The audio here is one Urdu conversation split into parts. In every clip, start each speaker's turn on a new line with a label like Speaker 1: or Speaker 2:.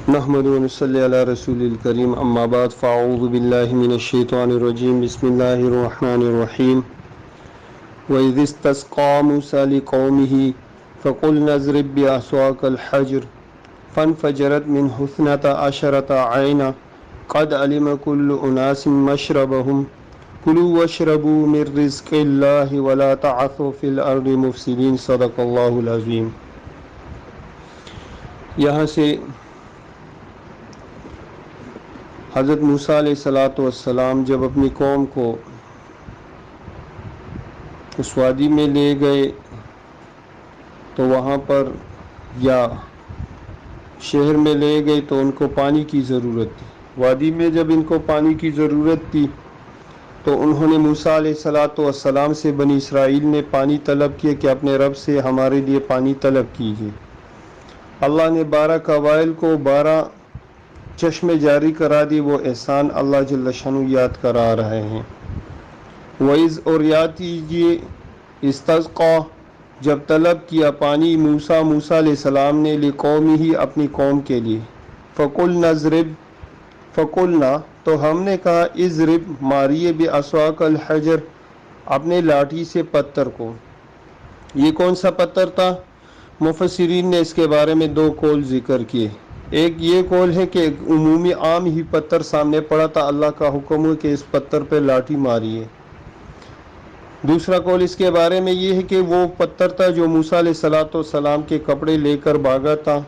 Speaker 1: نحمد و نصلی علی رسول الکریم اما بعد فاعوذ باللہ من الشیطان الرجیم بسم اللہ الرحمن الرحیم وَإِذِ اسْتَسْقَىٰ مُوسَىٰ لِقَوْمِهِ فَقُلْنَا اضْرِب بِّعَصَاكَ الْحَجَرَ فَانْفَجَرَتْ مِنْهُ اثْنَتَا عَشْرَةَ عَيْنًا قَدْ عَلِمَ كُلُّ أُنَاسٍ مَّشْرَبَهُمْ كُلُوا وَاشْرَبُوا مِن رِّزْقِ اللَّهِ وَلَا تَعْثَوْا فِي الْأَرْضِ مُفْسِدِينَ صدق اللہ العظیم۔ یہاں سے حضرت موسیٰ علیہ السلام جب اپنی قوم کو اس وادی میں لے گئے تو وہاں پر یا شہر میں لے گئے تو ان کو پانی کی ضرورت تھی۔ وادی میں جب ان کو پانی کی ضرورت تھی تو انہوں نے موسیٰ علیہ السلام سے بنی اسرائیل نے پانی طلب کیا کہ اپنے رب سے ہمارے لیے پانی طلب کیجیے۔ اللہ نے 12 قبائل کو 12 چشمے جاری کرا دی۔ وہ احسان اللہ جل شانہ یاد کرا رہے ہیں۔ وَإِذْ اور یاد کیجیے استسقا جب طلب کیا پانی موسیٰ علیہ السلام نے لقومہ اپنی قوم کے لیے۔ فقلنا تو ہم نے کہا اضرب ماریے بعصاک الحجر اپنے لاٹھی سے پتھر کو۔ یہ کون سا پتھر تھا؟ مفسرین نے اس کے بارے میں 2 قول ذکر کیے۔ ایک یہ قول ہے کہ عمومی عام ہی پتھر سامنے پڑا تھا، اللہ کا حکم ہے کہ اس پتھر پہ لاٹھی ماریے۔ دوسرا قول اس کے بارے میں یہ ہے کہ وہ پتھر تھا جو موسیٰ علیہ السلام کے کپڑے لے کر بھاگا تھا۔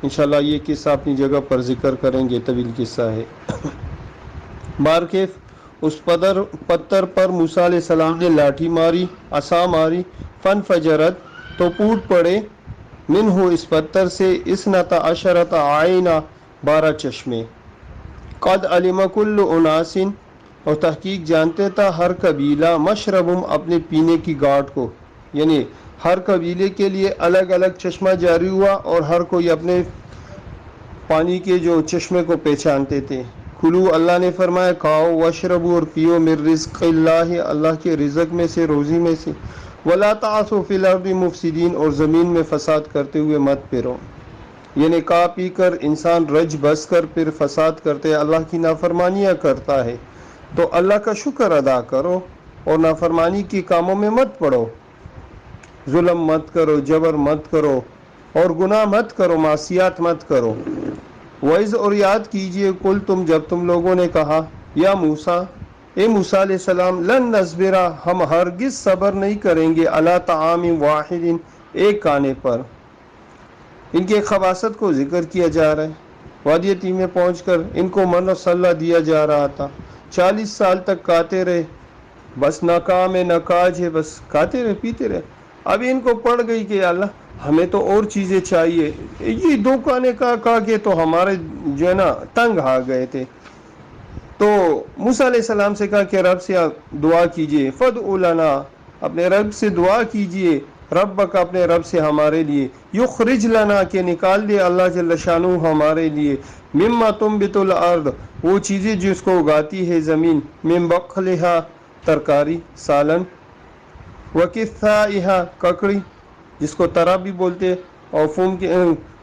Speaker 1: انشاءاللہ یہ قصہ اپنی جگہ پر ذکر کریں گے، طویل قصہ ہے۔ بارکیف اس پتھر پر موسیٰ علیہ السلام نے لاٹھی ماری، عصا ماری، فن فجرت تو پھوٹ پڑے، منہ اس پتھر سے اثنتا عشرۃ عینا 12 چشمے، قد علم کل اناس اور تحقیق جانتے تھا ہر قبیلہ، مشربہم اپنے پینے کی گھاٹ کو، یعنی ہر قبیلے کے لیے الگ الگ چشمہ جاری ہوا اور ہر کوئی اپنے پانی کے جو چشمے کو پہچانتے تھے۔ کلو اللہ نے فرمایا کھاؤ، واشربو اور پیو، من رزق اللہ اللہ کے رزق میں سے، روزی میں سے، ولا تعثوا فی الارض مفسدین اور زمین میں فساد کرتے ہوئے مت پھرو، یعنی کھا پی کر انسان رج بس کر پھر فساد کرتے اللہ کی نافرمانیاں کرتا ہے تو اللہ کا شکر ادا کرو اور نافرمانی کے کاموں میں مت پڑو، ظلم مت کرو، جبر مت کرو اور گناہ مت کرو، معصیات مت کرو۔ وَإِذْ اور یاد کیجئے کل تم جب تم لوگوں نے کہا یا موسیٰ اے موسیٰ علیہ السلام لن نصبرا ہم ہرگز صبر نہیں کریں گے علی طعام واحد ایک کھانے پر۔ ان کے خباثت کو ذکر کیا جا رہا ہے۔ وادی تیہ میں پہنچ کر ان کو من و صلہ دیا جا رہا تھا، 40 سال تک کھاتے رہے، بس نہ کام ہے نہ کاج ہے، بس کھاتے رہے پیتے رہے۔ اب ان کو پڑ گئی کہ اللہ ہمیں تو اور چیزیں چاہیے، یہ 2 کھانے کھا کے تو ہمارے جو ہے نا تنگ آ گئے تھے۔ تو موسیٰ علیہ السلام سے کہا کہ رب سے دعا کیجئے، فدعو لنا اپنے رب سے دعا کیجئے، ربک اپنے رب سے ہمارے لیے، یخرج لنا کہ نکال دے اللہ جل شانہ ہمارے لیے، مما تنبت الارض وہ چیزیں جس کو اگاتی ہے زمین، من بقلھا ترکاری سالن، وکثائھا ککڑی جس کو ترا بھی بولتے ہیں، اور فوم کے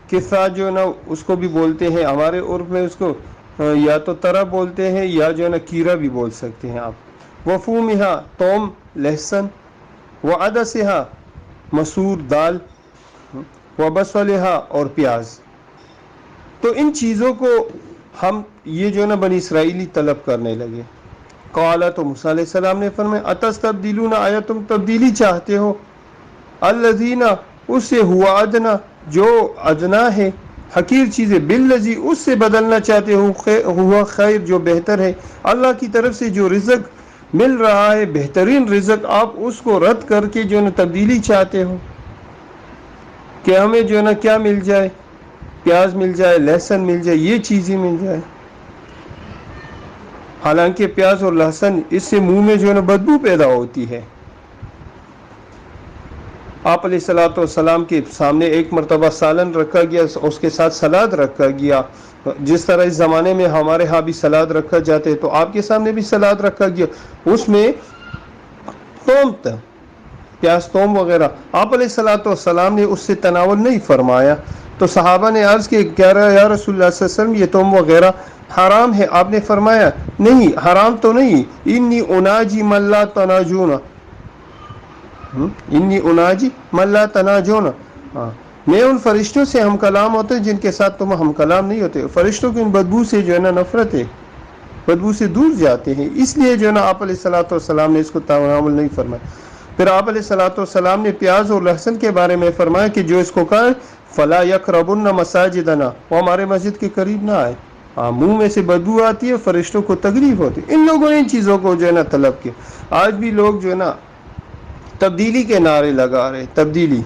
Speaker 1: کثا جو ہے نا اس کو بھی بولتے ہیں، ہمارے عرف میں اس کو یا تو ترا بولتے ہیں یا جو ہے نا کیرا بھی بول سکتے ہیں آپ۔ وفومھا توم لہسن، وعدسھا مسور دال، وبصلھا اور پیاز۔ تو ان چیزوں کو ہم یہ جو ہے نا بنی اسرائیلی طلب کرنے لگے۔ قال تو موسیٰ علیہ السلام نے فرمایا اتستبدلون آیا تم تبدیلی چاہتے ہو، الذین اس سے ہوا ادنا جو ادنا ہے، حقیر چیزیں، بالذی اس سے بدلنا چاہتے ہو، ہوا خیر جو بہتر ہے، اللہ کی طرف سے جو رزق مل رہا ہے بہترین رزق، آپ اس کو رد کر کے جو ہے نا تبدیلی چاہتے ہو کہ ہمیں جو ہے نا کیا مل جائے، پیاز مل جائے، لہسن مل جائے، یہ چیزیں مل جائے۔ حالانکہ پیاز اور لہسن اس سے منہ میں جو ہے نا بدبو پیدا ہوتی ہے۔ آپ علیہ السلام کے سامنے ایک مرتبہ سالن رکھا گیا، اس کے ساتھ سلاد رکھا گیا، جس طرح اس زمانے میں ہمارے ہاں بھی سلاد رکھا جاتے تو آپ کے سامنے بھی سلاد رکھا گیا، اس میں توم پیاز توم وغیرہ، آپ علیہ السلام نے اس سے تناول نہیں فرمایا، تو صحابہ نے عرض کی کہہ رہا یا رسول اللہ صلی اللہ علیہ وسلم یہ تم وغیرہ حرام ہے؟ آپ نے فرمایا نہیں حرام تو نہیں، انی اناجی من لا تناجون، انی اناجی من لا تناجون، میں ان فرشتوں سے ہم کلام ہوتے ہیں جن کے ساتھ تم ہم کلام نہیں ہوتے. فرشتوں کی ان بدبو سے جو ہے نا نفرت ہے، بدبو سے دور جاتے ہیں، اس لیے جو ہے نا آپ علیہ الصلوۃ والسلام نے اس کو تعامل نہیں فرمایا. پھر آپ علیہ الصلوۃ والسلام نے پیاز اور لہسن کے بارے میں فرمایا کہ جو اس کو کہا فلا یقربن مساجدنا، وہ ہمارے مسجد کے قریب نہ آئے. منہ میں سے بدبو آتی ہے، فرشتوں کو تکلیف ہوتی ہے. ان لوگوں نے ان چیزوں کو جو ہے نا طلب کیا. آج بھی لوگ جو ہے نا تبدیلی کے نعرے لگا رہے، تبدیلی،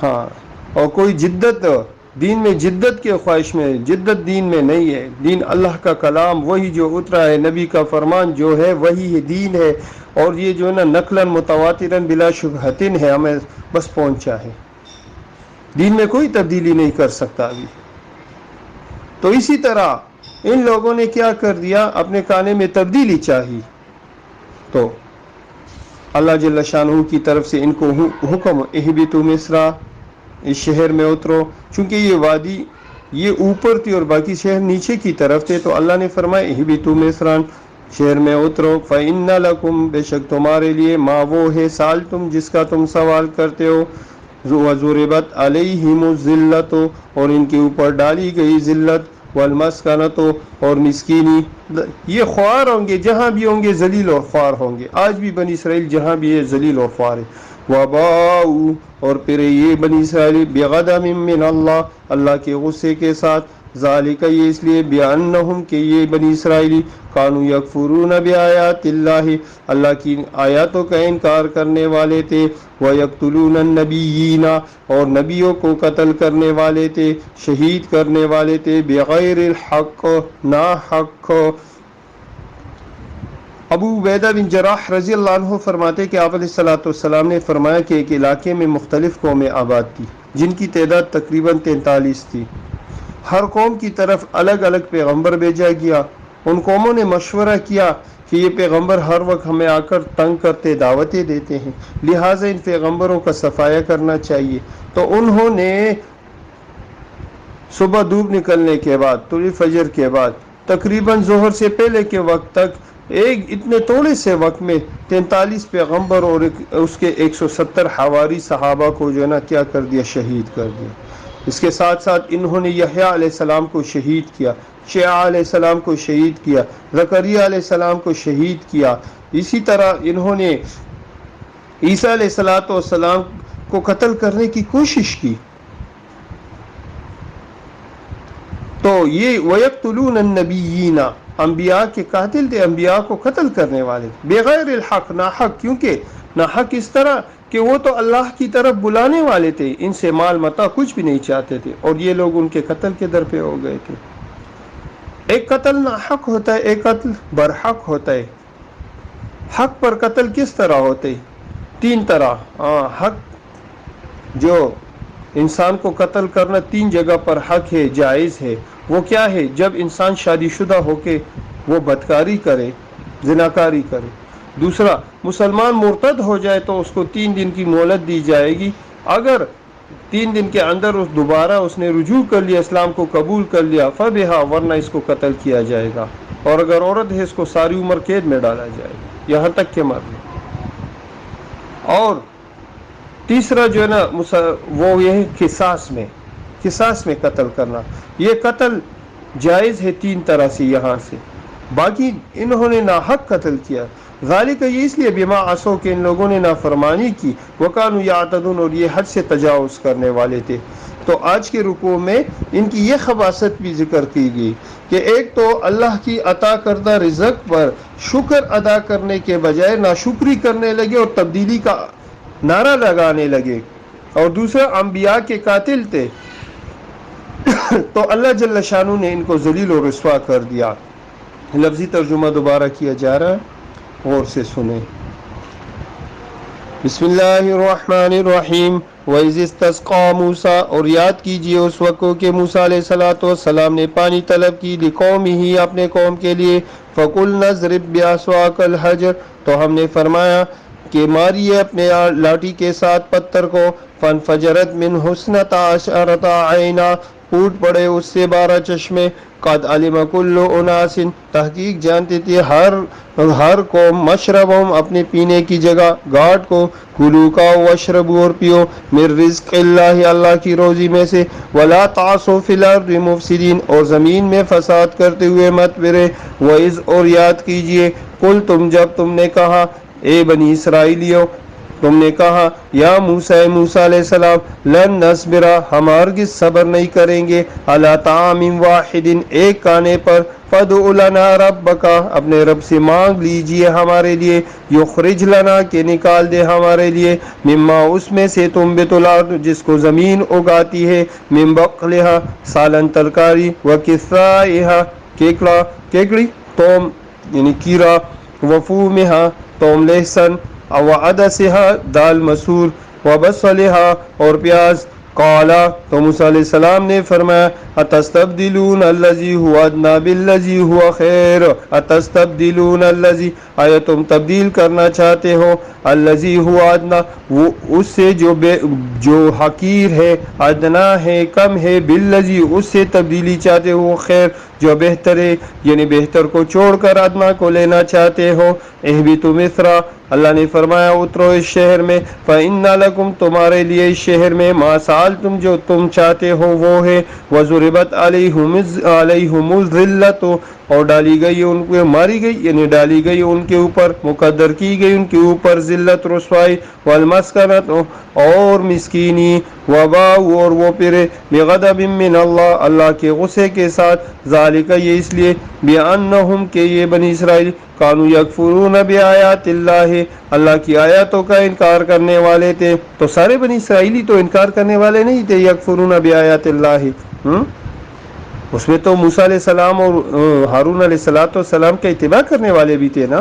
Speaker 1: ہاں، اور کوئی جدت دین میں، جدت کے خواہش میں، جدت دین میں نہیں ہے. دین اللہ کا کلام وہی جو اترا ہے، نبی کا فرمان جو ہے وہی ہے دین ہے، اور یہ جو ہے نا نقلاً متواتراً بلا شبہتن ہے، ہمیں بس پہنچا ہے. دین میں کوئی تبدیلی نہیں کر سکتا ابھی. تو اسی طرح ان لوگوں نے کیا کر دیا، اپنے کانے میں تبدیلی چاہی. تو اللہ جل شانہ کی طرف سے ان کو حکم اہبطوا مصر، اس شہر میں اترو. چونکہ یہ وادی یہ اوپر تھی اور باقی شہر نیچے کی طرف تھے، تو اللہ نے فرمایا اہبطوا مصر، شہر میں اترو. فإن لکم، بے شک تمہارے لیے، ما وہ ہے سال تم جس کا تم سوال کرتے ہو. وضربت علیہم الذلۃ، اور ان کے اوپر ڈالی گئی ذلت، والمسکنۃ، اور مسکینی. یہ خوار ہوں گے، جہاں بھی ہوں گے ذلیل اور خوار ہوں گے. آج بھی بنی اسرائیل جہاں بھی ہے ذلیل اور خوار ہے. وباؤ، اور پھر یہ بنی اسرائیل بغضب من اللہ، اللہ کے غصے کے ساتھ. ذالک، یہ اس لیے بأنہم، کہ یہ بنی اسرائیلی کانوا یکفرون بآیات اللہ، اللہ کی آیاتوں کا انکار کرنے والے تھے. وَيَقْتُلُونَ النَّبِيِّينَ، اور نبیوں کو قتل کرنے والے تھے، شہید کرنے والے تھے. بغیر الحق، نا حق. ابو عبیدہ بن جراح رضی اللہ عنہ فرماتے کہ آپ علیہ الصلوۃ والسلام نے فرمایا کہ ایک علاقے میں مختلف قومیں آباد تھی، جن کی تعداد تقریباً 43 تھی. ہر قوم کی طرف الگ الگ پیغمبر بھیجا گیا. ان قوموں نے مشورہ کیا کہ یہ پیغمبر ہر وقت ہمیں آ کر تنگ کرتے، دعوتیں دیتے ہیں، لہٰذا ان پیغمبروں کا صفایا کرنا چاہیے. تو انہوں نے صبح دھوپ نکلنے کے بعد، طلوع فجر کے بعد، تقریباً ظہر سے پہلے کے وقت تک، ایک اتنے تھوڑے سے وقت میں 43 پیغمبر اور اس کے 170 حواری صحابہ کو جو ہے نا کیا کر دیا، شہید کر دیا. اس کے ساتھ ساتھ انہوں نے یحییٰ علیہ السلام کو شہید کیا، شیعہ علیہ السلام کو شہید کیا، زکریا علیہ السلام کو شہید کیا. اسی طرح انہوں نے عیسیٰ علیہ السلام کو قتل کرنے کی کوشش کی. تو یہ وَيَقْتُلُونَ النَّبِيِّينَ، انبیاء کے قاتل تھے، انبیاء کو قتل کرنے والے، بغیر الحق، ناحق. کیونکہ ناحق اس طرح کہ وہ تو اللہ کی طرف بلانے والے تھے، ان سے مال متاع کچھ بھی نہیں چاہتے تھے، اور یہ لوگ ان کے قتل کے در پہ ہو گئے تھے. ایک قتل ناحق ہوتا ہے، ایک قتل برحق ہوتا ہے. حق پر قتل کس طرح ہوتے ہیں؟ 3 طرح. حق جو انسان کو قتل کرنا 3 جگہ پر حق ہے، جائز ہے. وہ کیا ہے؟ جب انسان شادی شدہ ہو کے وہ بدکاری کرے، زناکاری کرے. دوسرا، مسلمان مرتد ہو جائے تو اس کو 3 دن کی مہلت دی جائے گی. اگر 3 دن کے اندر دوبارہ اس نے رجوع کر لیا، اسلام کو قبول کر لیا، فبہا، ورنہ اس کو قتل کیا جائے گا. اور اگر عورت ہے اس کو ساری عمر قید میں ڈالا جائے گا، یہاں تک کہ مر لے. اور تیسرا جو ہے نا وہ یہ ہے قصاص میں قتل کرنا. یہ قتل جائز ہے 3 طرح سے یہاں سے. باقی انہوں نے ناحق قتل کیا. ذالک، یہ اس لیے بما عصوا، کہ ان لوگوں نے نافرمانی کی، وکانوا یعتدون، اور یہ حد سے تجاوز کرنے والے تھے. تو آج کے رکوع میں ان کی یہ خباثت بھی ذکر کی گئی کہ ایک تو اللہ کی عطا کردہ رزق پر شکر ادا کرنے کے بجائے ناشکری کرنے لگے اور تبدیلی کا نعرہ لگانے لگے. اور دوسرا، انبیاء کے قاتل تھے، تو اللہ جل شانہ نے ان کو ذلیل و رسوا کر دیا. لفظی ترجمہ دوبارہ کیا جا رہا ہے، غور سے سنیں. بسم اللہ الرحمن الرحیم. وَإِذِ اسْتَسْقَىٰ مُوسَىٰ، اور یاد کیجئے اس وقت کہ موسیٰ علیہ السلام نے پانی طلب کی، لِقَوْمِهِ، اپنے قوم کے لیے. فَقُلْنَا اضْرِب بِعَصَاكَ الْحَجَرَ، تو ہم نے فرمایا کہ ماریے اپنے لاٹھی کے ساتھ پتھر کو، فانفجرت من حسنتا عشرۃ عینا، پھوٹ پڑے اس سے 12 چشمے، قد علم کل اناس، تحقیق جانتی تھی ہر قوم، مشربہم اپنے پینے کی جگہ، گھاٹ کو، کلو کھاؤ واشربو اور پیو، من رزق اللہ اللہ کی روزی میں سے، ولا تعصوا فی الارض مفسدین اور زمین میں فساد کرتے ہوئے مت پھرے، وَإِذْ اور یاد کیجئے، قل تم جب تم نے کہا اے بنی اسرائیلیو، تم نے کہا یا موسیٰ موسیٰ علیہ السلام، لن نصبرا ہم ہرگز صبر نہیں کریں گے، علی طعام واحد ایک کھانے پر، فادع لنا ربک اپنے رب سے مانگ لیجئے ہمارے لیے، یخرج لنا کہ نکال دے ہمارے لیے، مما اس میں سے تنبت الارض جس کو زمین اگاتی ہے، من بقلھا سالن ترکاری، وکثائھا کیکڑی توم یعنی کیڑا، وفومھا توم لہسن، وعدسھا دال مسور، وبصلھا اور پیاز، قال تو موسیٰ علیہ السلام نے فرمایا اتستبدلون الذی هو ادنی بالذی هو خیر، اتستبدلون الذی آیا تم تبدیل کرنا چاہتے ہو، الذی هو ادنی وہ اس سے جو حقیر ہے، ادنا ہے کم ہے، بالذی اس سے تبدیلی چاہتے ہو، خیر جو بہتر ہے، یعنی بہتر کو چھوڑ کر ادنا کو لینا چاہتے ہو، اہبطوا مصر اللہ نے فرمایا اترو اس شہر میں، فإن لکم تمہارے لیے اس شہر میں، ما سألتم جو تم چاہتے ہو وہ ہے، وضربت علیہم الذلۃ اور ڈالی گئی ان کو، ماری گئی یعنی ڈالی گئی ان کے اوپر، مقدر کی گئی ان کے اوپر ذلت رسوائی، والمسکنۃ اور مسکینی، وباؤ اور وہ پھرے، بغضب من اللہ اللہ کے غصے کے ساتھ، ذالک یہ اس لیے، بأنہم کہ یہ بنی اسرائیل، کانوا یکفرون بآیات اللہ اللہ کی آیاتوں کا انکار کرنے والے تھے، تو سارے بنی اسرائیلی تو انکار کرنے والے نہیں تھے، یکفرون بآیات اللہ، اس میں تو موسیٰ علیہ السلام اور ہارون علیہ السلام کا اتباع کرنے والے بھی تھے نا۔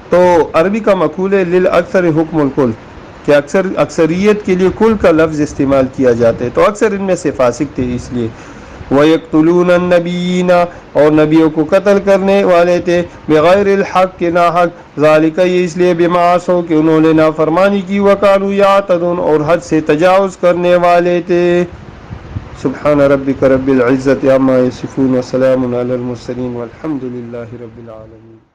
Speaker 1: تو عربی کا مقول ہے للاکثر حکم الکل، کہ اکثریت کے لیے کل کا لفظ استعمال کیا جاتا ہے، تو اکثر ان میں سے فاسق تھے اس لیے۔ وَيَقْتُلُونَ النَّبِيِّينَ اور نبیوں کو قتل کرنے والے تھے، بغیر الحق کے ناحق، ذالک یہ اس لیے بما عصوا کہ انہوں نے نافرمانی کی، وَكَانُوا يَعْتَدُونَ اور حد سے تجاوز کرنے والے تھے۔ سبحان ربک رب العزت عما یصفون وسلام علی المرسلین والحمد للہ رب العالمین۔